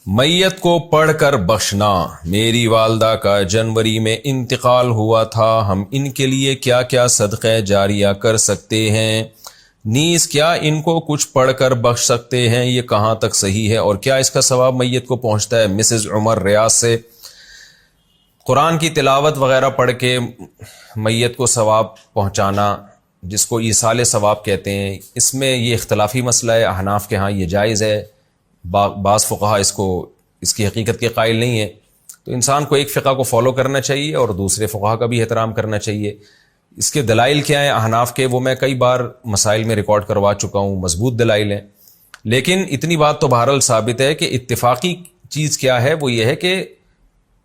میت کو پڑھ کر بخشنا۔ میری والدہ کا جنوری میں انتقال ہوا تھا، ہم ان کے لیے کیا کیا صدقہ جاریہ کر سکتے ہیں؟ نیز کیا ان کو کچھ پڑھ کر بخش سکتے ہیں؟ یہ کہاں تک صحیح ہے اور کیا اس کا ثواب میت کو پہنچتا ہے؟ مسز عمر ریاض سے۔ قرآن کی تلاوت وغیرہ پڑھ کے میت کو ثواب پہنچانا، جس کو ایصال ثواب کہتے ہیں، اس میں یہ اختلافی مسئلہ ہے۔ احناف کے ہاں یہ جائز ہے، بعض فقہا اس کی حقیقت کے قائل نہیں ہیں۔ تو انسان کو ایک فقہ کو فالو کرنا چاہیے اور دوسرے فقہا کا بھی احترام کرنا چاہیے۔ اس کے دلائل کیا ہیں احناف کے، وہ میں کئی بار مسائل میں ریکارڈ کروا چکا ہوں، مضبوط دلائل ہیں۔ لیکن اتنی بات تو بہرحال ثابت ہے کہ اتفاقی چیز کیا ہے، وہ یہ ہے کہ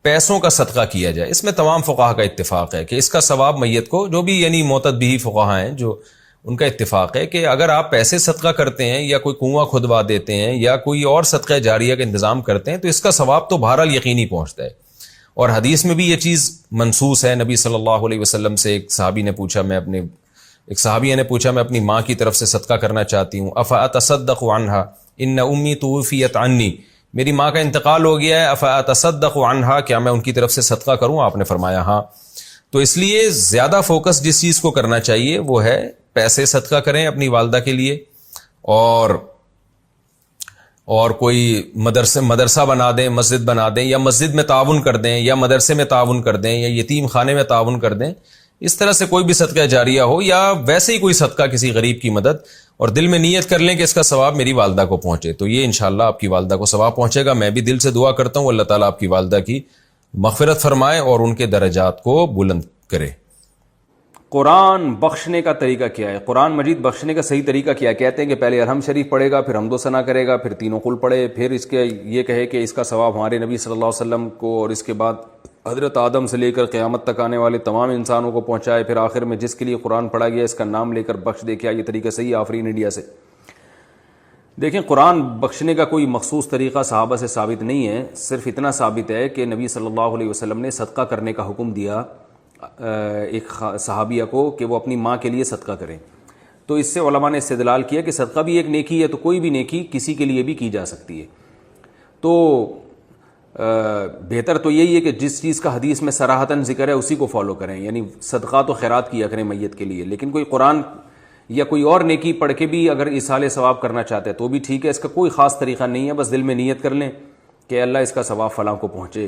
پیسوں کا صدقہ کیا جائے۔ اس میں تمام فقہا کا اتفاق ہے کہ اس کا ثواب میت کو، جو بھی یعنی معتد بھی فقہا ہیں، جو ان کا اتفاق ہے کہ اگر آپ پیسے صدقہ کرتے ہیں یا کوئی کنواں کھدوا دیتے ہیں یا کوئی اور صدقہ جاریہ کا انتظام کرتے ہیں تو اس کا ثواب تو بہرحال یقینی پہنچتا ہے۔ اور حدیث میں بھی یہ چیز منصوص ہے۔ نبی صلی اللہ علیہ وسلم سے ایک صحابیہ نے پوچھا میں اپنی ماں کی طرف سے صدقہ کرنا چاہتی ہوں، افاتصدق عنہا ان امی توفیت عنی، میری ماں کا انتقال ہو گیا ہے، افاتصدق عنہا، کیا میں ان کی طرف سے صدقہ کروں؟ آپ نے فرمایا ہاں۔ تو اس لیے زیادہ فوکس جس چیز کو کرنا چاہیے وہ ہے پیسے صدقہ کریں اپنی والدہ کے لیے، اور کوئی مدرسہ بنا دیں، مسجد بنا دیں، یا مسجد میں تعاون کر دیں، یا مدرسے میں تعاون کر دیں، یا یتیم خانے میں تعاون کر دیں۔ اس طرح سے کوئی بھی صدقہ جاریہ ہو، یا ویسے ہی کوئی صدقہ کسی غریب کی مدد، اور دل میں نیت کر لیں کہ اس کا ثواب میری والدہ کو پہنچے، تو یہ انشاءاللہ آپ کی والدہ کو ثواب پہنچے گا۔ میں بھی دل سے دعا کرتا ہوں اللہ تعالیٰ آپ کی والدہ کی مغفرت فرمائے اور ان کے درجات کو بلند کرے۔ قرآن بخشنے کا طریقہ کیا ہے؟ قرآن مجید بخشنے کا صحیح طریقہ کیا ہے؟ کہتے ہیں کہ پہلے الحمد شریف پڑھے گا، پھر حمد و ثنا کرے گا، پھر تینوں قل پڑھے، پھر اس کے یہ کہے کہ اس کا ثواب ہمارے نبی صلی اللہ علیہ وسلم کو اور اس کے بعد حضرت آدم سے لے کر قیامت تک آنے والے تمام انسانوں کو پہنچائے، پھر آخر میں جس کے لیے قرآن پڑھا گیا اس کا نام لے کر بخش دے۔ کیا یہ طریقہ صحیح؟ آفرین انڈیا سے۔ دیکھیں، قرآن بخشنے کا کوئی مخصوص طریقہ صحابہ سے ثابت نہیں ہے، صرف اتنا ثابت ہے کہ نبی صلی اللہ علیہ وسلم نے صدقہ کرنے کا حکم دیا ایک صحابیہ کو کہ وہ اپنی ماں کے لیے صدقہ کریں۔ تو اس سے علماء نے استدلال کیا کہ صدقہ بھی ایک نیکی ہے، تو کوئی بھی نیکی کسی کے لیے بھی کی جا سکتی ہے۔ تو بہتر تو یہی ہے کہ جس چیز کا حدیث میں صراحتاً ذکر ہے اسی کو فالو کریں، یعنی صدقات و خیرات کیا کریں میت کے لیے۔ لیکن کوئی قرآن یا کوئی اور نیکی پڑھ کے بھی اگر ایصال ثواب کرنا چاہتے ہیں تو بھی ٹھیک ہے، اس کا کوئی خاص طریقہ نہیں ہے، بس دل میں نیت کر لیں کہ اللہ اس کا ثواب فلاں کو پہنچے۔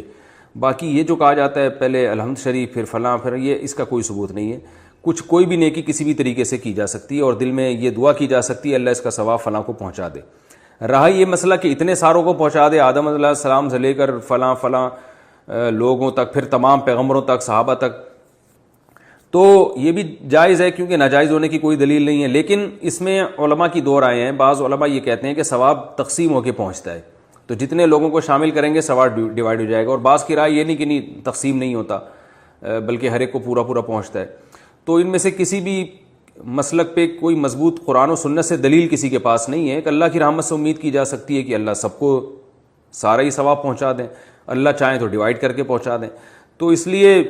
باقی یہ جو کہا جاتا ہے پہلے الحمد شریف پھر فلاں پھر یہ، اس کا کوئی ثبوت نہیں ہے۔ کوئی بھی نیکی کسی بھی طریقے سے کی جا سکتی ہے اور دل میں یہ دعا کی جا سکتی ہے اللہ اس کا ثواب فلاں کو پہنچا دے۔ رہا یہ مسئلہ کہ اتنے ساروں کو پہنچا دے، آدم علیہ السلام سے لے کر فلاں لوگوں تک، پھر تمام پیغمبروں تک، صحابہ تک، تو یہ بھی جائز ہے کیونکہ ناجائز ہونے کی کوئی دلیل نہیں ہے۔ لیکن اس میں علماء کی دو رائے ہیں۔ بعض علماء یہ کہتے ہیں کہ ثواب تقسیم ہو کے پہنچتا ہے، تو جتنے لوگوں کو شامل کریں گے ثواب ڈیوائیڈ ہو جائے گا، اور بعض کی رائے یہ نہیں کہ نہیں تقسیم نہیں ہوتا بلکہ ہر ایک کو پورا پہنچتا ہے۔ تو ان میں سے کسی بھی مسلک پہ کوئی مضبوط قرآن و سنت سے دلیل کسی کے پاس نہیں ہے۔ کہ اللہ کی رحمت سے امید کی جا سکتی ہے کہ اللہ سب کو سارا ہی ثواب پہنچا دیں، اللہ چاہیں تو ڈیوائیڈ کر کے پہنچا دیں۔ تو اس لیے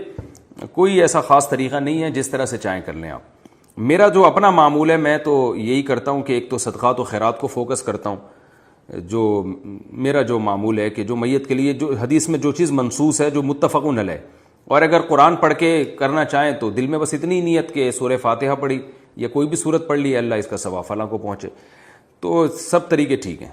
کوئی ایسا خاص طریقہ نہیں ہے، جس طرح سے چاہیں کر لیں آپ۔ میرا جو اپنا معمول ہے، میں تو یہی کرتا ہوں کہ ایک تو صدقات و خیرات کو فوکس کرتا ہوں، جو میرا جو معمول ہے کہ جو میت کے لیے جو حدیث میں جو چیز منصوص ہے، جو متفقون علیہ، اور اگر قرآن پڑھ کے کرنا چاہیں تو دل میں بس اتنی نیت کہ سورہ فاتحہ پڑھی یا کوئی بھی سورت پڑھ لی، اللہ اس کا ثواب فلاں کو پہنچے، تو سب طریقے ٹھیک ہیں۔